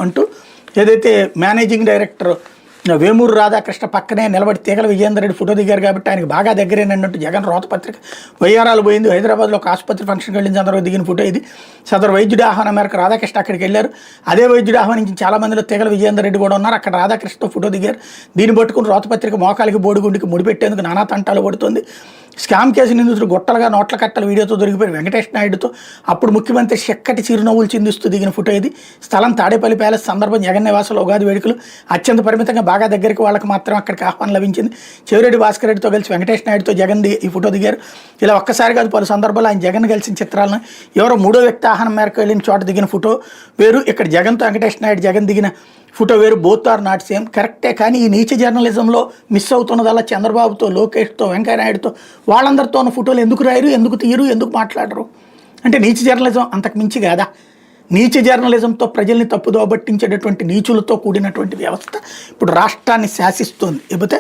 అంటూ ఏదైతే managing director Vemuru Radhakrishna పక్కనే నిలబడి తీగల విజయేందర్ రెడ్డి ఫోటో దిగారు కాబట్టి ఆయనకు బాగా దగ్గరేనన్నట్టు జగన్ రోతపత్రిక వయ్యారాలు పోయింది. హైదరాబాద్లో ఒక ఆసుపత్రి ఫంక్షన్కి వెళ్ళిన సందర్భంగా దిగిన ఫోటో ఇది. సదరు వైద్యుడి ఆహ్వానం మేరకు రాధాకృష్ణ అక్కడికి వెళ్ళారు. అదే వైద్యుడి ఆహ్వానించి చాలా మందిలో తీగల విజయేందర్ రెడ్డి కూడా ఉన్నారు. అక్కడ రాధాకృష్ణతో ఫోటో దిగారు. దీన్ని పట్టుకుని రోతపత్రిక మోకాలికి బోడిగుండికి ముడిపెట్టేందుకు నానా తంటాలు పడుతుంది. స్కామ్ కేసు నిందితుడు గొట్టలుగా నోట్ల కట్టల వీడియోతో దొరికిపోయిన వెంకటేష్ నాయుడుతో అప్పుడు ముఖ్యమంత్రి చక్కటి చిరునవ్వులు చిందిస్తూ దిగిన ఫోటో ఇది. స్థలం తాడేపల్లి ప్యాలెస్. సందర్భం జగన్ నివాసంలో ఉగాది వేడుకలు. అత్యంత పరిమితంగా బాగా దగ్గరికి వాళ్ళకి మాత్రం అక్కడికి ఆహ్వానం లభించింది. చెవిరెడ్డి భాస్కర్ రెడ్డితో కలిసి వెంకటేష్ నాయుడుతో జగన్ ఈ ఫోటో దిగారు. ఇలా ఒక్కసారి కాదు పలు సందర్భాల్లో ఆయన జగన్ కలిసిన చిత్రాలను ఎవరో మూడో వ్యక్తి ఆహ్వానం మేరకు వెళ్ళిన చోట దిగిన ఫోటో వేరు. ఇక్కడ జగన్తో వెంకటేష్ నాయుడు జగన్ దిగిన ఫోటో వేరు. Both are not same. కరెక్టే. కానీ ఈ నీచ జర్నలిజంలో మిస్ అవుతున్నదల్లా చంద్రబాబుతో, లోకేష్తో, వెంకయ్యనాయుడుతో వాళ్ళందరితో ఉన్న ఫోటోలు ఎందుకు రాయరు, ఎందుకు తీయరు, ఎందుకు మాట్లాడరు అంటే నీచ జర్నలిజం అంతకు మించి కాదా? నీచ జర్నలిజంతో ప్రజల్ని తప్పుదోవ పట్టించేటటువంటి నీచులతో కూడినటువంటి వ్యవస్థ ఇప్పుడు రాష్ట్రాన్ని శాసిస్తోంది. లేకపోతే